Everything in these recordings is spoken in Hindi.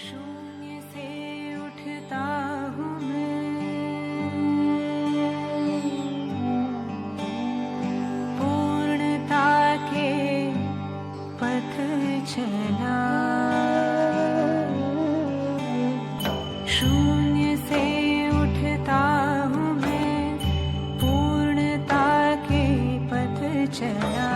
शून्य से उठता हूँ मैं, पूर्णता के पथ चला। शून्य से उठता हूँ मैं, पूर्णता के पथ चला।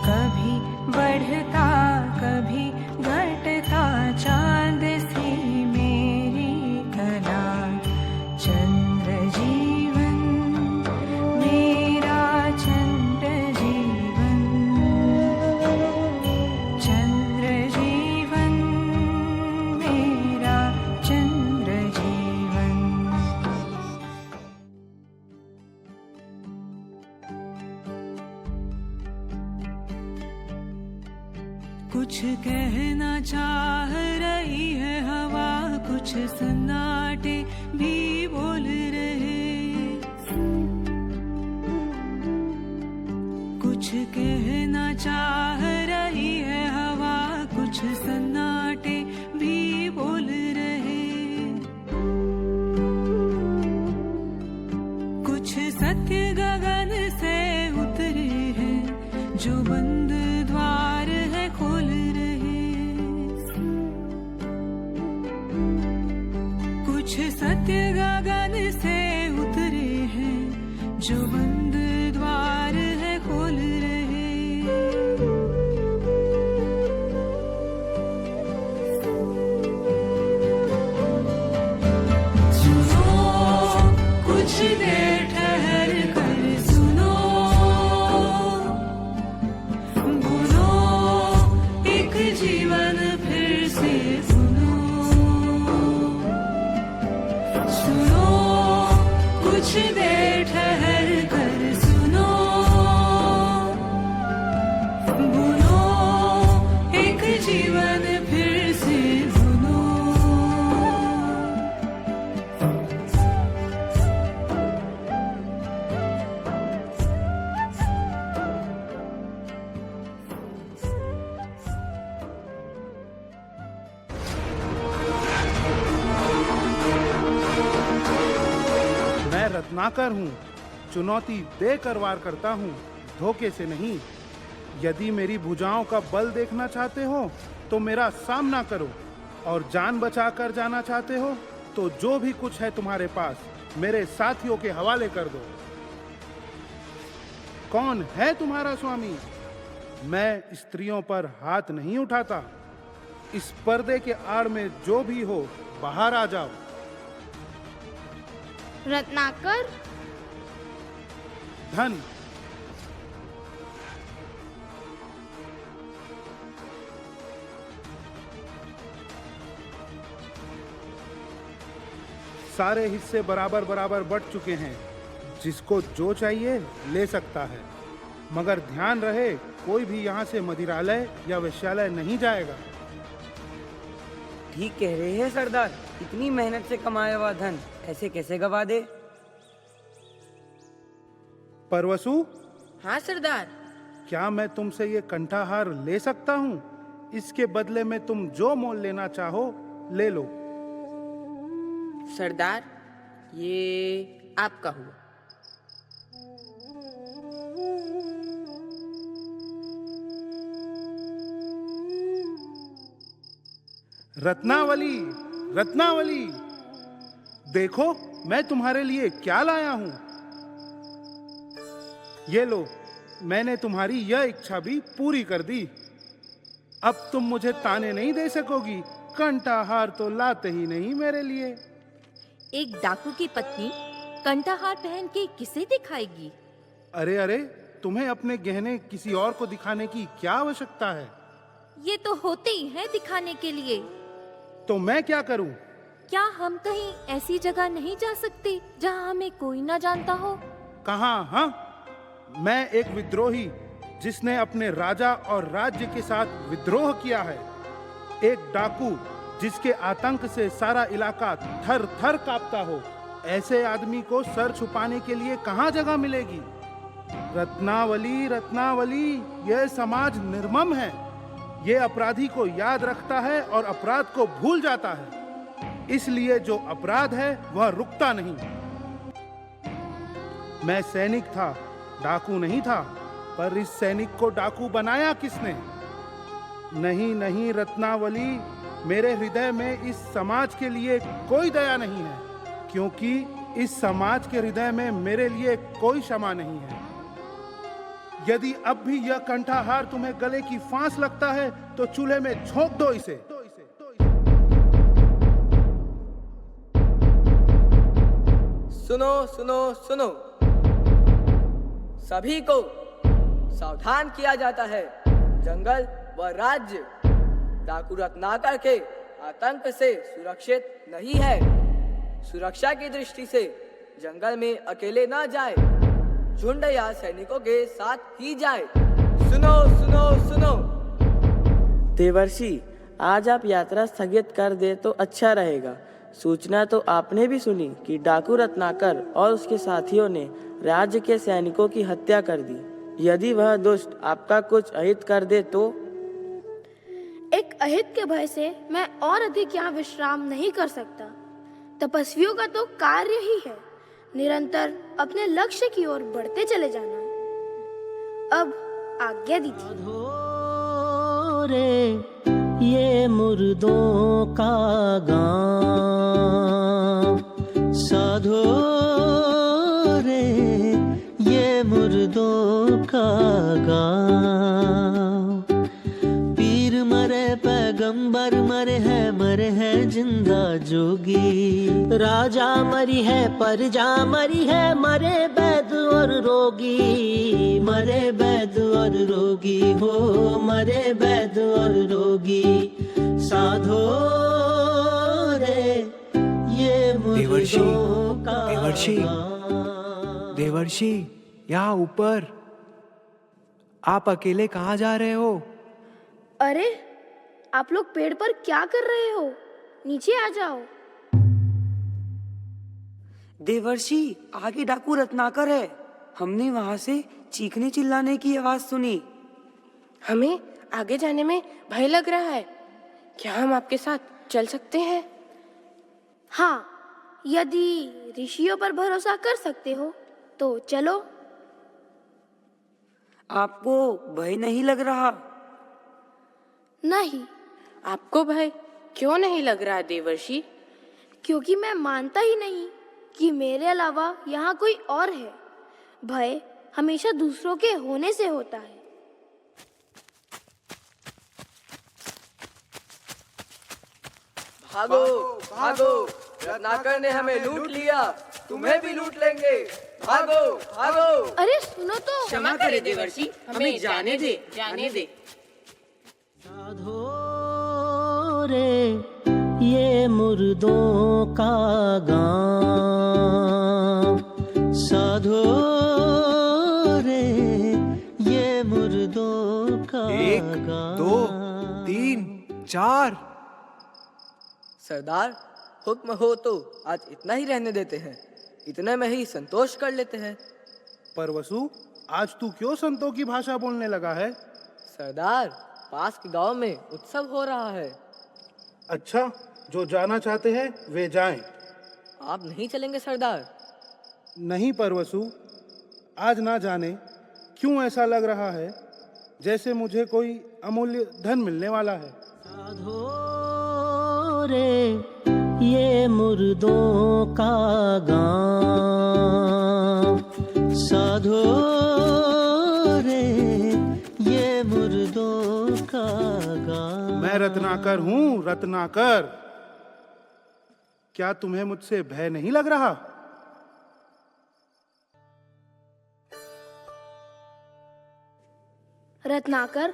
कभी बढ़ता कभी घटता, चांद सी मेरी कला। चंद्र जीवन मेरा, चंद्र जीवन, चंद्र जीवन मेरा, चंद्र जीवन। कुछ कहना चाह रही है हवा, कुछ सन्नाटे भी बोल रहे। कुछ कहना चाह रही है हवा, कुछ सन्नाटे भी बोल रहे। कुछ सत्य गगन से उतरे हैं, जो बंद द्वार है खोल रहे। कुछ सत्य गगन से उतरे हैं, जो बंद द्वार है खोल रहे। सुनो कुछ देर ठहर कर सुनो, बुनो एक जीवन फिर से सुनो। सुनो कुछ देर ठहर कर सुनो, बुनो एक जीवन फिर से बुनो। मैं रत्नाकर हूँ, चुनौती देकर वार करता हूँ, धोखे से नहीं। यदि मेरी भुजाओं का बल देखना चाहते हो तो मेरा सामना करो, और जान बचाकर जाना चाहते हो तो जो भी कुछ है तुम्हारे पास मेरे साथियों के हवाले कर दो। कौन है तुम्हारा स्वामी? मैं स्त्रियों पर हाथ नहीं उठाता। इस पर्दे के आड़ में जो भी हो बाहर आ जाओ। रत्नाकर, धन सारे हिस्से बराबर बराबर बट चुके हैं। जिसको जो चाहिए ले सकता है, मगर ध्यान रहे कोई भी यहाँ से मदिरालय या वेश्यालय नहीं जाएगा। ठीक कह रहे हैं सरदार, इतनी मेहनत से कमाया हुआ धन ऐसे कैसे गवा दे। परवसु, हाँ सरदार। क्या मैं तुमसे ये कंठाहार ले सकता हूँ? इसके बदले में तुम जो मोल लेना चाहो ले लो। सरदार, ये आपका हुआ। रत्नावली, रत्नावली, देखो मैं तुम्हारे लिए क्या लाया हूं। ये लो, मैंने तुम्हारी यह इच्छा भी पूरी कर दी। अब तुम मुझे ताने नहीं दे सकोगी। कंठाहार तो लाते ही नहीं मेरे लिए। एक डाकू की पत्नी कंठाहार पहन के किसे दिखाएगी? अरे अरे, तुम्हें अपने गहने किसी और को दिखाने की क्या आवश्यकता है? ये तो होते ही है दिखाने के लिए। तो मैं क्या करूं? क्या हम कहीं ऐसी जगह नहीं जा सकते जहाँ हमें कोई ना जानता हो? कहाँ? हाँ, मैं एक विद्रोही जिसने अपने राजा और राज्य के साथ विद्रोह किया है। एक डाकू जिसके आतंक से सारा इलाका थर थर कांपता हो। ऐसे आदमी को सर छुपाने के लिए कहाँ जगह मिलेगी? रत्नावली, रत्नावली, यह समाज निर्मम है। ये अपराधी को याद रखता है और अपराध को भूल जाता है। इसलिए जो अपराध है वह रुकता नहीं। मैं सैनिक था, डाकू नहीं था, पर इस सैनिक को डाकू बनाया किसने? नहीं नहीं रत्नावली, मेरे हृदय में इस समाज के लिए कोई दया नहीं है, क्योंकि इस समाज के हृदय में मेरे लिए कोई क्षमा नहीं है। यदि अब भी यह कंठाहार तुम्हें गले की फांस लगता है तो चूल्हे में झोंक दो इसे। सुनो सुनो सुनो, सभी को सावधान किया जाता है। जंगल व राज्य डाकू रत्नाकर के आतंक से सुरक्षित नहीं है। सुरक्षा की दृष्टि से जंगल में अकेले न जाए, झुंड या सैनिकों के साथ ही जाए। सुनो सुनो सुनो। देवर्षि, आज आप यात्रा स्थगित कर दे तो अच्छा रहेगा। सूचना तो आपने भी सुनी कि डाकू रत्नाकर और उसके साथियों ने राज्य के सैनिकों की हत्या कर दी। यदि वह दुष्ट आपका कुछ अहित कर दे तो? एक अहित के भय से मैं और अधिक यहाँ विश्राम नहीं कर सकता। तपस्वियों का तो कार्य ही है निरंतर अपने लक्ष्य की ओर बढ़ते चले जाना। अब आज्ञा दीजिए। ये मुर्दों का गांव, साधो रे ये मुर्दों का गांव। पीर मरे पैगंबर मरे हैं जिंदा जोगी। राजा मरी है प्रजा मरी है, मरे वैद और रोगी। मरे वैद और रोगी हो, मरे वैद और रोगी। साधो रे ये मुर्दों का देवर्षि, यहाँ ऊपर। आप अकेले कहाँ जा रहे हो? अरे, आप लोग पेड़ पर क्या कर रहे हो? नीचे आ जाओ। देवर्षि, आगे डाकू रत्नाकर है। हमने वहां से चीखने चिल्लाने की आवाज सुनी। हमें आगे जाने में भय लग रहा है। क्या हम आपके साथ चल सकते हैं? हाँ, यदि ऋषियों पर भरोसा कर सकते हो तो चलो। आपको भय नहीं लग रहा? नहीं। आपको भय क्यों नहीं लग रहा देवर्षि? क्योंकि मैं मानता ही नहीं कि मेरे अलावा यहाँ कोई और है। भय हमेशा दूसरों के होने से होता है। भागो भागो, रत्नाकर ने हमें लूट लिया, तुम्हें भी लूट लेंगे। भागो भागो। अरे सुनो तो। क्षमा करे देवर्षि, हमें जाने दे, जाने दे। साधो रे ये मुर्दों का गांव। साधो रे ये मुर्दों का 1 2 3 4। सरदार, हुक्म हो तो आज इतना ही रहने देते हैं। इतने में ही संतोष कर लेते हैं। पर वसु, आज तू क्यों संतों की भाषा बोलने लगा है? सरदार, पास के गांव में उत्सव हो रहा है। अच्छा, जो जाना चाहते हैं वे जाएं। आप नहीं चलेंगे सरदार? नहीं परवसु, आज ना जाने क्यों ऐसा लग रहा है जैसे मुझे कोई अमूल्य धन मिलने वाला है। साधो रे ये मुर्दों का गांव। साधो रे ये मुर्दों का गांव। मैं रत्नाकर हूँ, रत्नाकर। क्या तुम्हें मुझसे भय नहीं लग रहा? रत्नाकर,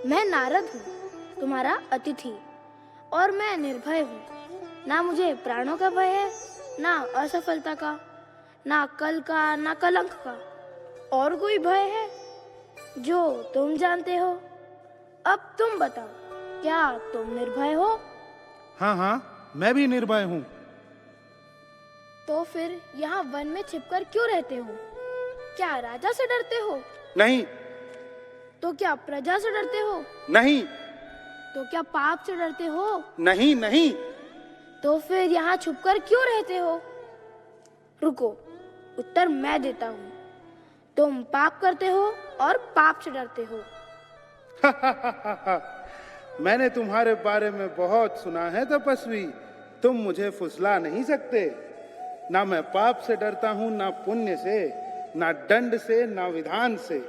मैं नारद हूँ, तुम्हारा अतिथि, और मैं निर्भय हूँ। ना मुझे प्राणों का भय है, ना असफलता का, ना कल का, ना कलंक का। और कोई भय है जो तुम जानते हो? अब तुम बताओ, क्या तुम निर्भय हो? हाँ हाँ, मैं भी निर्भय हूँ। तो फिर यहाँ वन में छिपकर क्यों रहते हो? क्या राजा से डरते हो? नहीं। तो क्या प्रजा से डरते हो? नहीं। तो क्या पाप से डरते हो? नहीं नहीं। तो फिर यहाँ छुपकर क्यों रहते हो? रुको, उत्तर मैं देता हूँ। तुम पाप करते हो और पाप से डरते हो। मैंने तुम्हारे बारे में बहुत सुना है तपस्वी, तुम मुझे फुसला नहीं सकते। ना मैं पाप से डरता हूँ, ना पुण्य से, ना दंड से, ना विधान से।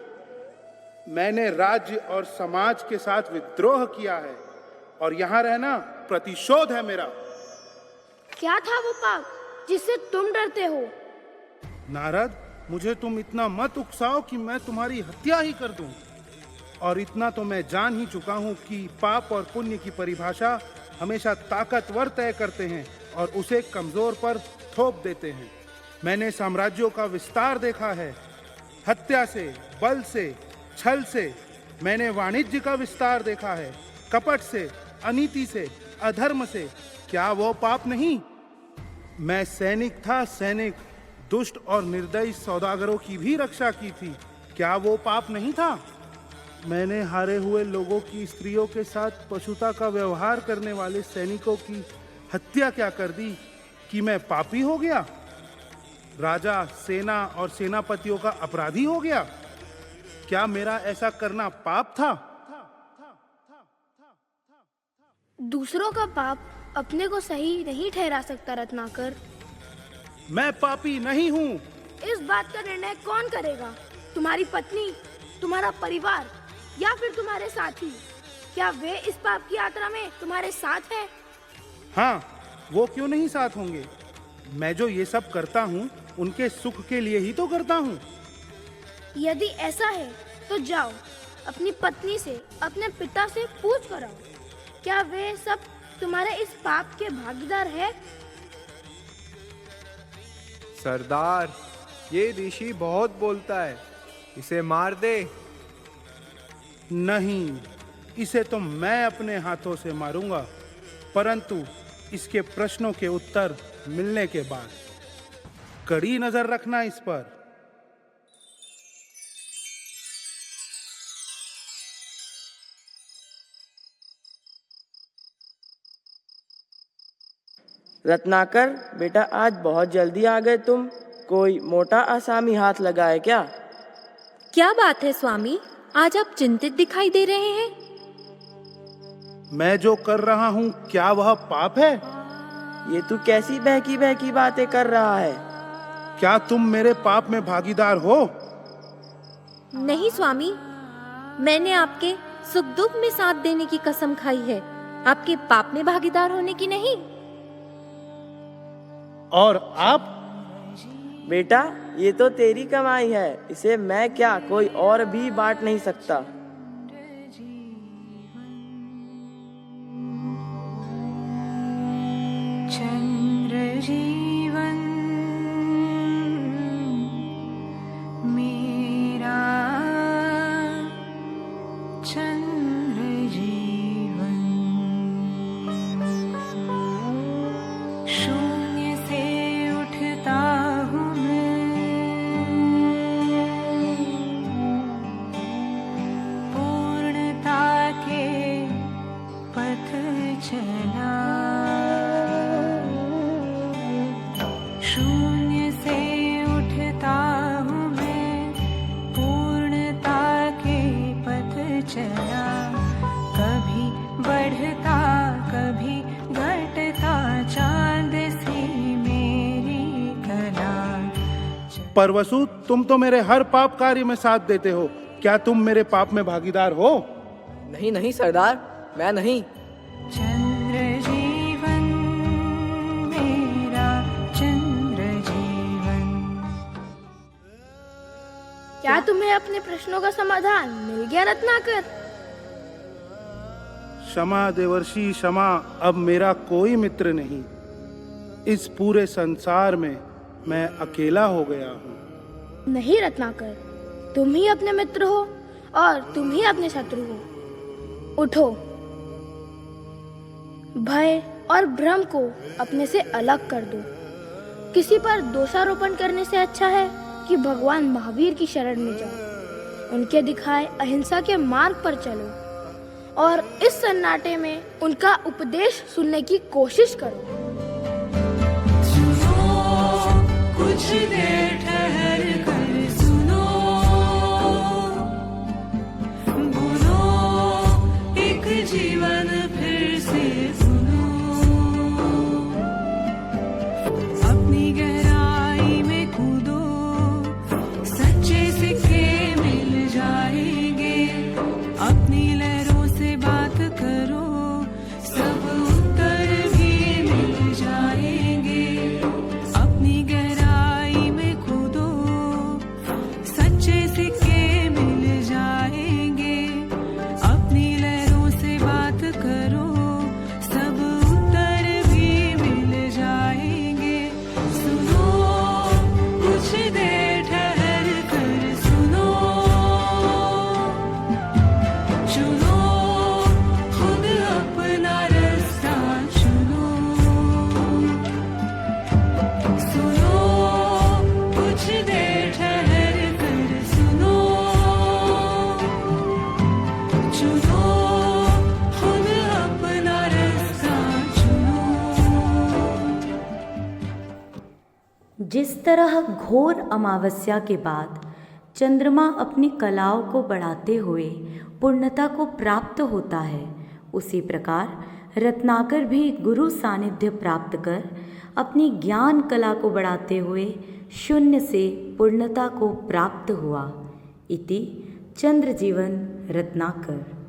मैंने राज्य और समाज के साथ विद्रोह किया है और यहाँ रहना प्रतिशोध है मेरा। क्या था वो पाप जिससे तुम डरते हो? नारद, मुझे तुम इतना मत उकसाओ कि मैं तुम्हारी हत्या ही कर दूं। और इतना तो मैं जान ही चुका हूं कि पाप और पुण्य की परिभाषा हमेशा ताकतवर तय करते हैं और उसे कमजोर पर थोप देते हैं। मैंने साम्राज्यों का विस्तार देखा है, हत्या से, बल से, छल से। मैंने वाणिज्य का विस्तार देखा है, कपट से, अनीति से, अधर्म से। क्या वो पाप नहीं? मैं सैनिक था, सैनिक। दुष्ट और निर्दयी सौदागरों की भी रक्षा की थी। क्या वो पाप नहीं था? मैंने हारे हुए लोगों की स्त्रियों के साथ पशुता का व्यवहार करने वाले सैनिकों की हत्या क्या कर दी कि मैं पापी हो गया? राजा, सेना और सेनापतियों का अपराधी हो गया? क्या मेरा ऐसा करना पाप था? दूसरों का पाप अपने को सही नहीं ठहरा सकता रत्नाकर। मैं पापी नहीं हूँ। इस बात का निर्णय कौन करेगा? तुम्हारी पत्नी, तुम्हारा परिवार या फिर तुम्हारे साथी? क्या वे इस पाप की यात्रा में तुम्हारे साथ हैं? हाँ, वो क्यों नहीं साथ होंगे? मैं जो ये सब करता हूँ उनके सुख के लिए ही तो करता हूँ। यदि ऐसा है तो जाओ अपनी पत्नी से, अपने पिता से पूछ कर आओ, क्या वे सब तुम्हारे इस पाप के भागीदार है? सरदार, ये ऋषि बहुत बोलता है, इसे मार दे। नहीं, इसे तो मैं अपने हाथों से मारूंगा, परंतु इसके प्रश्नों के उत्तर मिलने के बाद। कड़ी नजर रखना इस पर। रत्नाकर बेटा, आज बहुत जल्दी आ गए तुम। कोई मोटा आसामी हाथ लगा है क्या? क्या बात है स्वामी, आज आप चिंतित दिखाई दे रहे हैं। मैं जो कर रहा हूँ क्या वह पाप है? ये तू कैसी बहकी बहकी बातें कर रहा है? क्या तुम मेरे पाप में भागीदार हो? नहीं स्वामी, मैंने आपके सुख दुख में साथ देने की कसम खाई है, आपके पाप में भागीदार होने की नहीं। और आप? बेटा, ये तो तेरी कमाई है, इसे मैं क्या कोई और भी बांट नहीं सकता। चंद्र जीवन मेरा, चंद्र जीवन शून्य से उठता हूँ मैं, पूर्णता के पथ चला। शून्य से उठता हूँ मैं, पूर्णता के पथ चला। कभी बढ़ता कभी घटता, चांद सी मेरी कला। परवसु, तुम तो मेरे हर पाप कार्य में साथ देते हो। क्या तुम मेरे पाप में भागीदार हो? नहीं नहीं सरदार, मैं नहीं। चंद्र जीवन मेरा, चंद्र जीवन। क्या तुम्हें अपने प्रश्नों का समाधान मिल गया रत्नाकर? क्षमा देवर्षि क्षमा, अब मेरा कोई मित्र नहीं। इस पूरे संसार में मैं अकेला हो गया हूँ। नहीं रत्नाकर, तुम ही अपने मित्र हो और तुम ही अपने शत्रु हो। उठो, भय और भ्रम को अपने से अलग कर दो। किसी पर दोषारोपण करने से अच्छा है कि भगवान महावीर की शरण में जाओ, उनके दिखाए अहिंसा के मार्ग पर चलो और इस सन्नाटे में उनका उपदेश सुनने की कोशिश करो। कुछ देर ठहर कर सुनो, बोलो एक जीवन फिर से सुनो। अपनी गहराई में कूदो, सच्चे सिक्के मिल जाएंगे। अपनी लहरों से बात करो, सब उत्तर भी मिल जाएंगे। अपनी गहराई में कूदो, सच्चे सिक्के मिल जाएंगे। अपनी लहरों से बात करो, सब उत्तर भी मिल जाएंगे। सुनो, कुछ देर ठहर कर सुनो, चुनो खुद अपना रास्ता चुनो। सुनो, कुछ देर ठहर कर सुनो, चुनो खुद अपना रास्ता चुनो। जिस तरह घोर अमावस्या के बाद चंद्रमा अपनी कलाओं को बढ़ाते हुए पूर्णता को प्राप्त होता है, उसी प्रकार रत्नाकर भी गुरु सानिध्य प्राप्त कर अपनी ज्ञान कला को बढ़ाते हुए शून्य से पूर्णता को प्राप्त हुआ। इति चंद्रजीवन रत्नाकर।